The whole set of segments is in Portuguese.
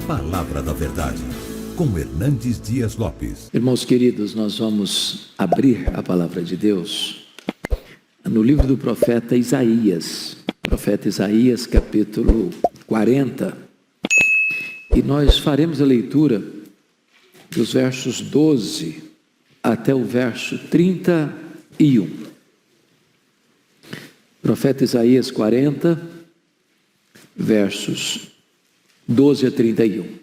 Palavra da Verdade, com Hernandes Dias Lopes. Irmãos queridos, nós vamos abrir a palavra de Deus no livro do profeta Isaías, capítulo 40, e nós faremos a leitura dos versos 12 até o verso 31. Profeta Isaías 40, versos 12 a 31.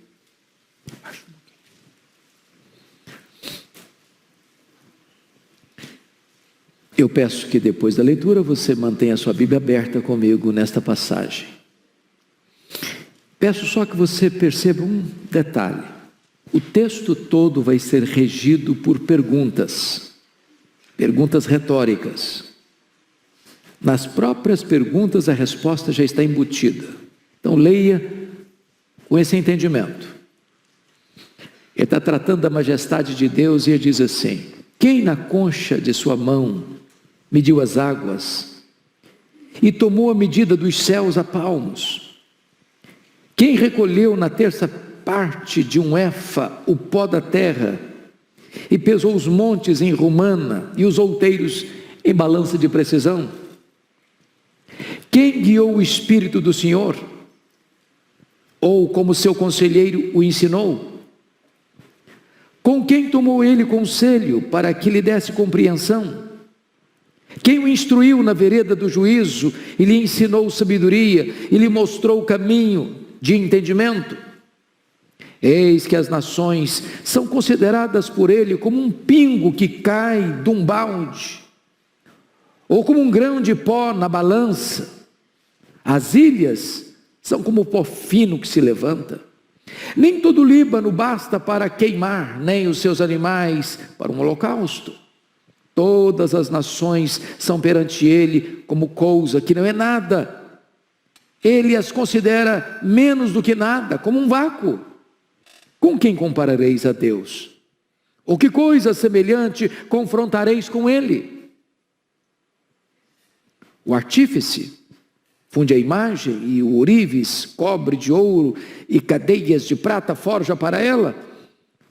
Eu peço que depois da leitura você mantenha a sua Bíblia aberta comigo nesta passagem. Peço só que você perceba um detalhe. O texto todo vai ser regido por perguntas retóricas. Nas próprias perguntas a resposta já está embutida. Então leia com esse entendimento. Ele está tratando da majestade de Deus e ele diz assim: quem na concha de sua mão mediu as águas e tomou a medida dos céus a palmos? Quem recolheu na terça parte de um éfa o pó da terra e pesou os montes em romana e os outeiros em balança de precisão? Quem guiou o Espírito do Senhor? Ou como seu conselheiro o ensinou? Com quem tomou ele conselho para que lhe desse compreensão? Quem o instruiu na vereda do juízo e lhe ensinou sabedoria e lhe mostrou o caminho de entendimento? Eis que as nações são consideradas por ele como um pingo que cai de um balde, ou como um grão de pó na balança. As ilhas são como o pó fino que se levanta. Nem todo o Líbano basta para queimar, nem os seus animais para um holocausto. Todas as nações são perante ele como coisa que não é nada. Ele as considera menos do que nada, como um vácuo. Com quem comparareis a Deus? Ou que coisa semelhante confrontareis com ele? O artífice funde a imagem e o ourives cobre de ouro e cadeias de prata forja para ela.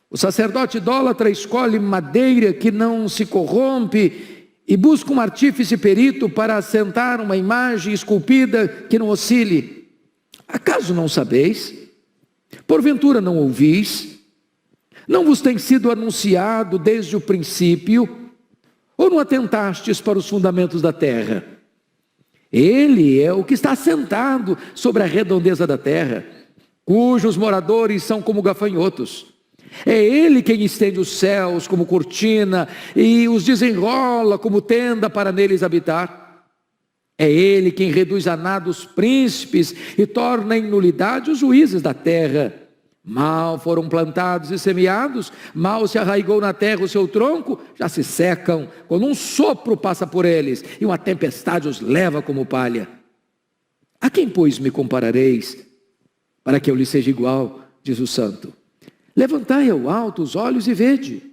O sacerdote idólatra escolhe madeira que não se corrompe e busca um artífice perito para assentar uma imagem esculpida que não oscile. Acaso não sabeis? Porventura não ouvis? Não vos tem sido anunciado desde o princípio? Ou não atentastes para os fundamentos da terra? Ele é o que está assentado sobre a redondeza da terra, cujos moradores são como gafanhotos. É ele quem estende os céus como cortina e os desenrola como tenda para neles habitar. É ele quem reduz a nada os príncipes e torna em nulidade os juízes da terra. Mal foram plantados e semeados, mal se arraigou na terra o seu tronco, já se secam, quando um sopro passa por eles e uma tempestade os leva como palha. A quem, pois, me comparareis, para que eu lhe seja igual, diz o santo? Levantai ao alto os olhos e vede.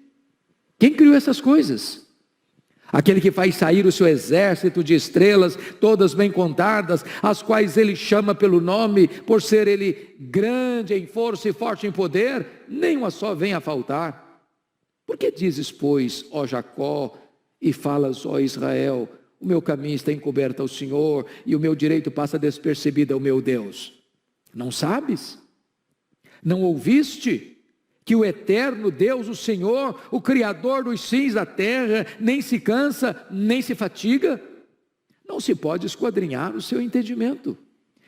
Quem criou essas coisas? Aquele que faz sair o seu exército de estrelas, todas bem contadas, as quais ele chama pelo nome, por ser ele grande em força e forte em poder, nenhuma só vem a faltar. Por que dizes, pois, ó Jacó, e falas, ó Israel, o meu caminho está encoberto ao Senhor, e o meu direito passa despercebido ao meu Deus? Não sabes? Não ouviste? Que o eterno Deus, o Senhor, o Criador dos fins da terra, nem se cansa, nem se fatiga? Não se pode esquadrinhar o seu entendimento.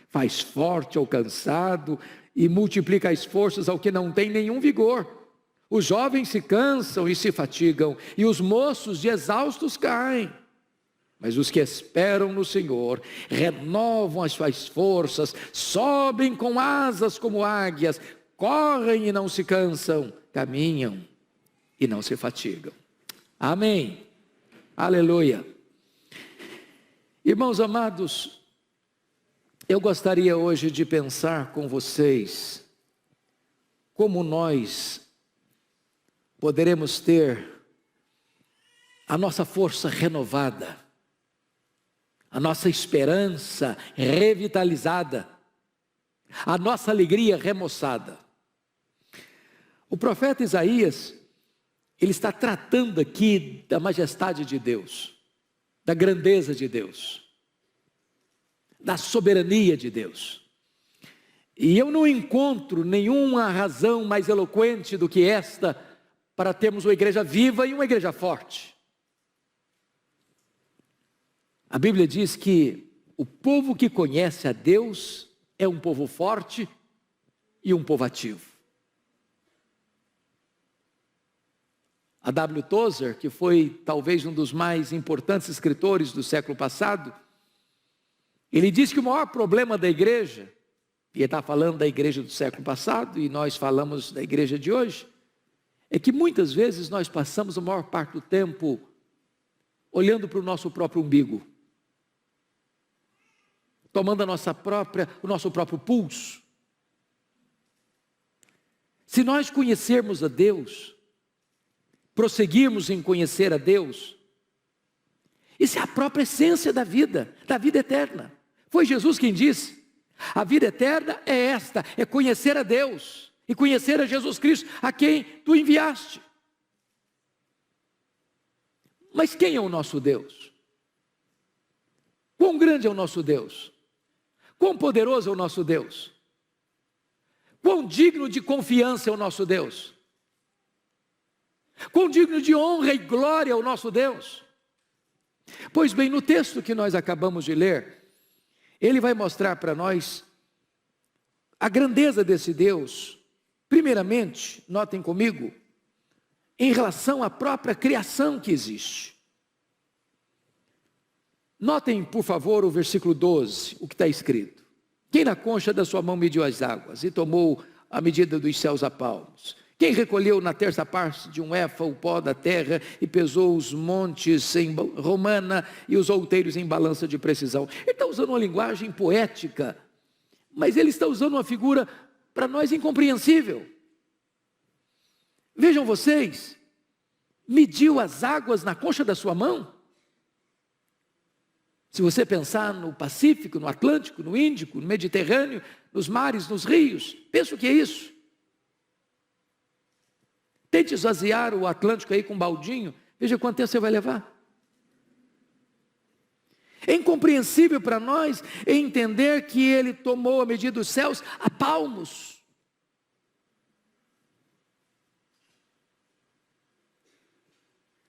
Faz forte ao cansado e multiplica as forças ao que não tem nenhum vigor. Os jovens se cansam e se fatigam, e os moços de exaustos caem. Mas os que esperam no Senhor renovam as suas forças, sobem com asas como águias, correm e não se cansam, caminham e não se fatigam. Amém. Aleluia. Irmãos amados, eu gostaria hoje de pensar com vocês como nós poderemos ter a nossa força renovada, a nossa esperança revitalizada, a nossa alegria remoçada. O profeta Isaías, ele está tratando aqui da majestade de Deus, da grandeza de Deus, da soberania de Deus. E eu não encontro nenhuma razão mais eloquente do que esta para termos uma igreja viva e uma igreja forte. A Bíblia diz que o povo que conhece a Deus é um povo forte e um povo ativo. A W. Tozer, que foi talvez um dos mais importantes escritores do século passado, ele diz que o maior problema da igreja, e ele está falando da igreja do século passado, e nós falamos da igreja de hoje, é que muitas vezes nós passamos a maior parte do tempo olhando para o nosso próprio umbigo, tomando o nosso próprio pulso. Se nós conhecermos a Deus, prosseguirmos em conhecer a Deus, isso é a própria essência da vida eterna. Foi Jesus quem disse: a vida eterna é esta, é conhecer a Deus e conhecer a Jesus Cristo, a quem tu enviaste. Mas quem é o nosso Deus? Quão grande é o nosso Deus? Quão poderoso é o nosso Deus? Quão digno de confiança é o nosso Deus? Quão digno de honra e glória é o nosso Deus? Pois bem, no texto que nós acabamos de ler, ele vai mostrar para nós a grandeza desse Deus. Primeiramente, notem comigo, em relação à própria criação que existe. Notem, por favor, o versículo 12, o que está escrito: quem na concha da sua mão mediu as águas e tomou a medida dos céus a palmos? Quem recolheu na terça parte de um éfa o pó da terra e pesou os montes em romana e os outeiros em balança de precisão? Ele está usando uma linguagem poética, mas ele está usando uma figura para nós incompreensível. Vejam vocês, mediu as águas na concha da sua mão? Se você pensar no Pacífico, no Atlântico, no Índico, no Mediterrâneo, nos mares, nos rios, pensa o que é isso? Tente esvaziar o Atlântico aí com um baldinho, veja quanto tempo você vai levar. É incompreensível para nós entender que ele tomou a medida dos céus a palmos.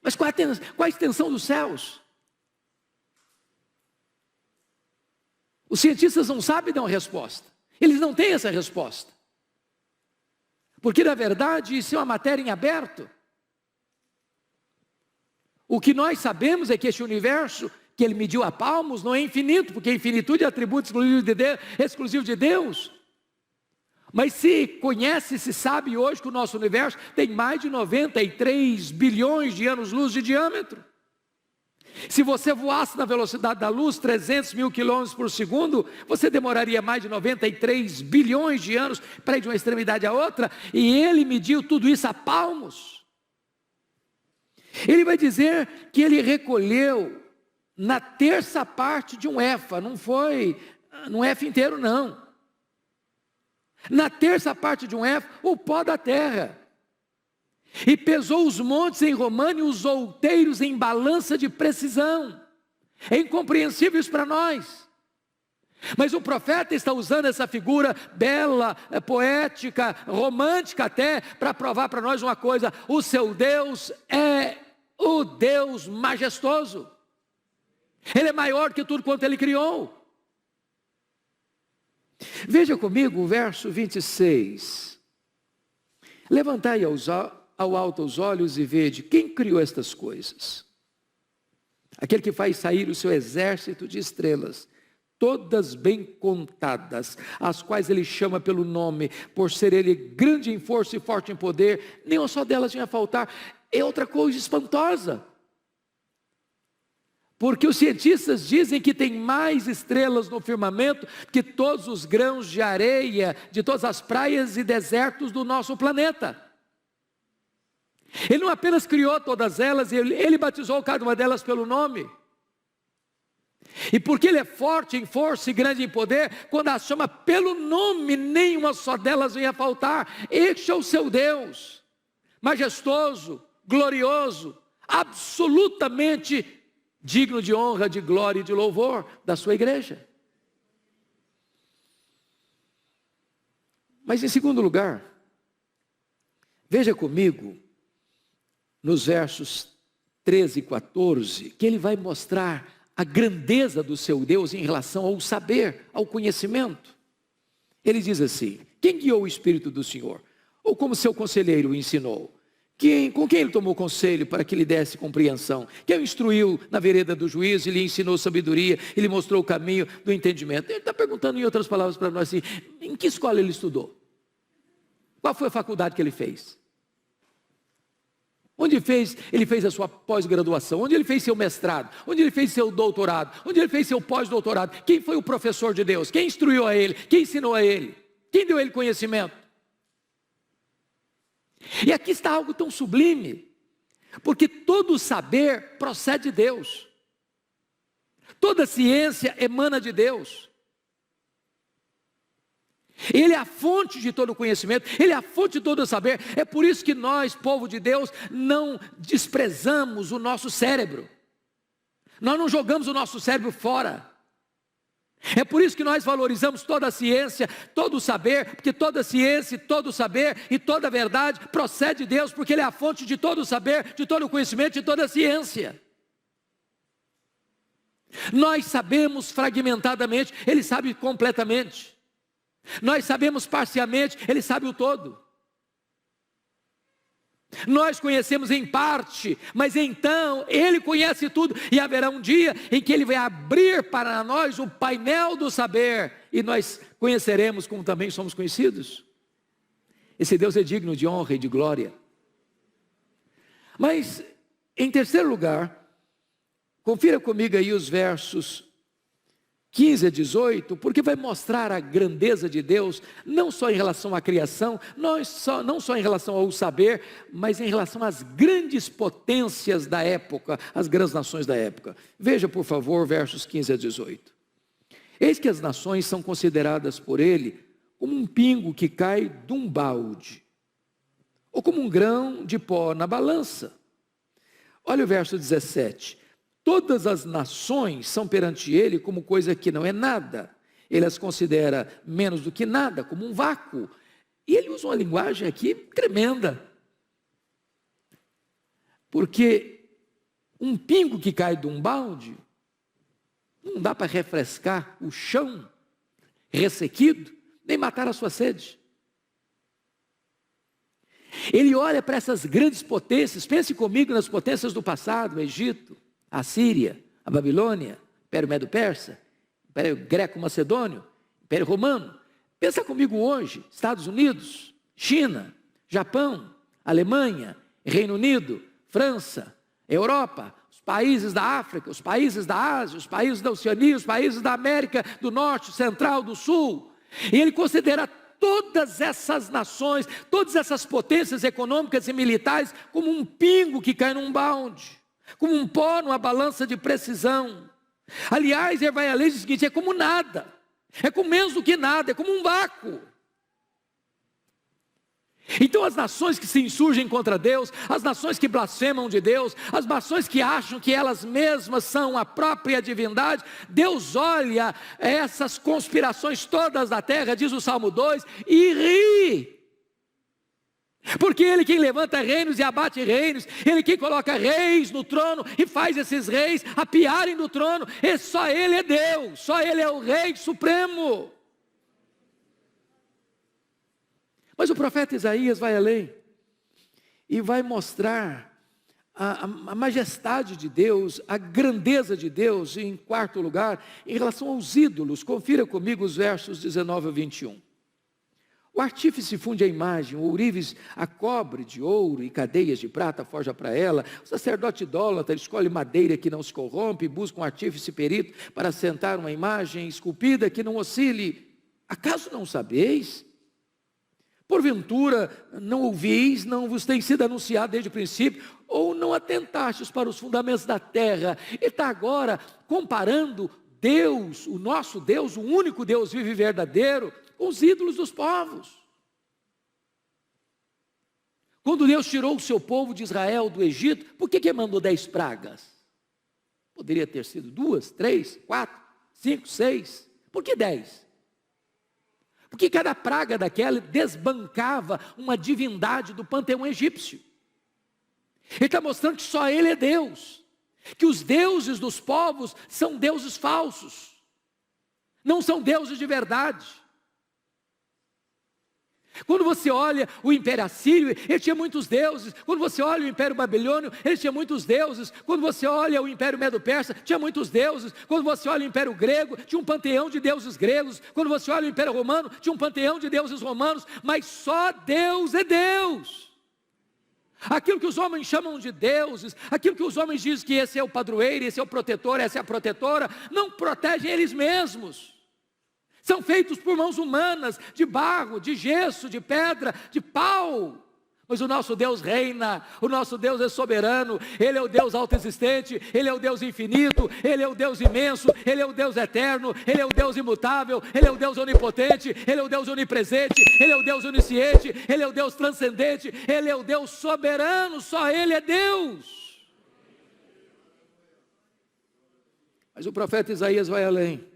Mas qual a extensão dos céus? Os cientistas não sabem dar uma resposta. Eles não têm essa resposta. Porque, na verdade, isso é uma matéria em aberto. O que nós sabemos é que este universo, que ele mediu a palmos, não é infinito, porque a infinitude é atributo exclusivo de Deus. Mas se conhece, se sabe hoje que o nosso universo tem mais de 93 bilhões de anos-luz de diâmetro. Se você voasse na velocidade da luz, 300 mil quilômetros por segundo, você demoraria mais de 93 bilhões de anos para ir de uma extremidade à outra, e ele mediu tudo isso a palmos. Ele vai dizer que ele recolheu na terça parte de um éfa, não foi num éfa inteiro não. Na terça parte de um éfa, o pó da terra. E pesou os montes em romana e os outeiros em balança de precisão. É incompreensível isso para nós. Mas o profeta está usando essa figura bela, poética, romântica até, para provar para nós uma coisa: o seu Deus é o Deus majestoso. Ele é maior que tudo quanto ele criou. Veja comigo o verso 26. Levantai ao alto os olhos e vede quem criou estas coisas. Aquele que faz sair o seu exército de estrelas, todas bem contadas, as quais ele chama pelo nome, por ser ele grande em força e forte em poder, nenhuma só delas vinha a faltar. É outra coisa espantosa. Porque os cientistas dizem que tem mais estrelas no firmamento que todos os grãos de areia de todas as praias e desertos do nosso planeta. Ele não apenas criou todas elas, ele batizou cada uma delas pelo nome. E porque ele é forte em força e grande em poder, quando as chama pelo nome, nenhuma só delas vem a faltar. Este é o seu Deus. majestoso, glorioso, absolutamente digno de honra, de glória e de louvor da sua igreja. Mas em segundo lugar, veja comigo nos versos 13 e 14, que ele vai mostrar a grandeza do seu Deus em relação ao saber, ao conhecimento. Ele diz assim: quem guiou o Espírito do Senhor? Ou como seu conselheiro o ensinou? Com quem ele tomou conselho para que lhe desse compreensão? Quem o instruiu na vereda do juízo e lhe ensinou sabedoria e lhe mostrou o caminho do entendimento? Ele está perguntando em outras palavras para nós assim: em que escola ele estudou? Qual foi a faculdade que ele fez? Onde ele fez a sua pós-graduação? Onde ele fez seu mestrado? Onde ele fez seu doutorado? Onde ele fez seu pós-doutorado? Quem foi o professor de Deus? Quem instruiu a ele? Quem ensinou a ele? Quem deu a ele conhecimento? E aqui está algo tão sublime, porque todo saber procede de Deus, toda ciência emana de Deus. Ele é a fonte de todo conhecimento, Ele é a fonte de todo saber. É por isso que nós, povo de Deus, não desprezamos o nosso cérebro. Nós não jogamos o nosso cérebro fora. É por isso que nós valorizamos toda a ciência, todo o saber, porque toda ciência, todo o saber e toda a verdade procede de Deus, porque Ele é a fonte de todo o saber, de todo o conhecimento, de toda a ciência. Nós sabemos fragmentadamente, Ele sabe completamente. Nós sabemos parcialmente, Ele sabe o todo. Nós conhecemos em parte, mas então Ele conhece tudo, e haverá um dia em que Ele vai abrir para nós o painel do saber, e nós conheceremos como também somos conhecidos. Esse Deus é digno de honra e de glória. Mas, em terceiro lugar, confira comigo aí os versos 15 a 18, porque vai mostrar a grandeza de Deus, não só em relação à criação, não só em relação ao saber, mas em relação às grandes potências da época, as grandes nações da época. Veja, por favor, versos 15 a 18. Eis que as nações são consideradas por ele como um pingo que cai de um balde, ou como um grão de pó na balança. Olha o verso 17. Todas as nações são perante ele como coisa que não é nada. Ele as considera menos do que nada, como um vácuo. E ele usa uma linguagem aqui tremenda. Porque um pingo que cai de um balde, não dá para refrescar o chão ressequido, nem matar a sua sede. Ele olha para essas grandes potências, pense comigo nas potências do passado, o Egito, a Síria, a Babilônia, Império Medo-Persa, Império Greco-Macedônio, Império Romano. Pensa comigo hoje, Estados Unidos, China, Japão, Alemanha, Reino Unido, França, Europa, os países da África, os países da Ásia, os países da Oceania, os países da América do Norte, Central, do Sul. E ele considera todas essas nações, todas essas potências econômicas e militares como um pingo que cai num balde, como um pó numa balança de precisão. Aliás, ele vai além do seguinte: é como nada, é como menos do que nada, é como um vácuo. Então as nações que se insurgem contra Deus, as nações que blasfemam de Deus, as nações que acham que elas mesmas são a própria divindade, Deus olha essas conspirações todas da terra, diz o Salmo 2, e ri. Porque Ele quem levanta reinos e abate reinos, Ele quem coloca reis no trono e faz esses reis apiarem do trono, e só Ele é Deus, só Ele é o Rei Supremo. Mas o profeta Isaías vai além, e vai mostrar a majestade de Deus, a grandeza de Deus, em quarto lugar, em relação aos ídolos. Confira comigo os versos 19 a 21. O artífice funde a imagem, o ourives a cobre de ouro e cadeias de prata forja para ela. O sacerdote idólatra escolhe madeira que não se corrompe, busca um artífice perito para assentar uma imagem esculpida que não oscile. Acaso não sabeis? Porventura não ouvis, não vos tem sido anunciado desde o princípio, ou não atentastes para os fundamentos da terra? Ele está agora comparando Deus, o nosso Deus, o único Deus vivo e verdadeiro, com os ídolos dos povos. Quando Deus tirou o seu povo de Israel do Egito, por que mandou 10 pragas? Poderia ter sido 2, 3, 4, 5, 6. Por que 10? Porque cada praga daquela desbancava uma divindade do panteão egípcio. Ele está mostrando que só Ele é Deus. Que os deuses dos povos são deuses falsos. Não são deuses de verdade. Quando você olha o Império Assírio, ele tinha muitos deuses. Quando você olha o Império Babilônio, ele tinha muitos deuses. Quando você olha o Império Medo-Persa, tinha muitos deuses. Quando você olha o Império Grego, tinha um panteão de deuses gregos. Quando você olha o Império Romano, tinha um panteão de deuses romanos. Mas só Deus é Deus. Aquilo que os homens chamam de deuses, aquilo que os homens dizem que esse é o padroeiro, esse é o protetor, essa é a protetora, não protegem eles mesmos. São feitos por mãos humanas, de barro, de gesso, de pedra, de pau. Mas o nosso Deus reina, o nosso Deus é soberano, Ele é o Deus autoexistente, Ele é o Deus infinito, Ele é o Deus imenso, Ele é o Deus eterno, Ele é o Deus imutável, Ele é o Deus onipotente, Ele é o Deus onipresente, Ele é o Deus onisciente, Ele é o Deus transcendente, Ele é o Deus soberano, só Ele é Deus. Mas o profeta Isaías vai além.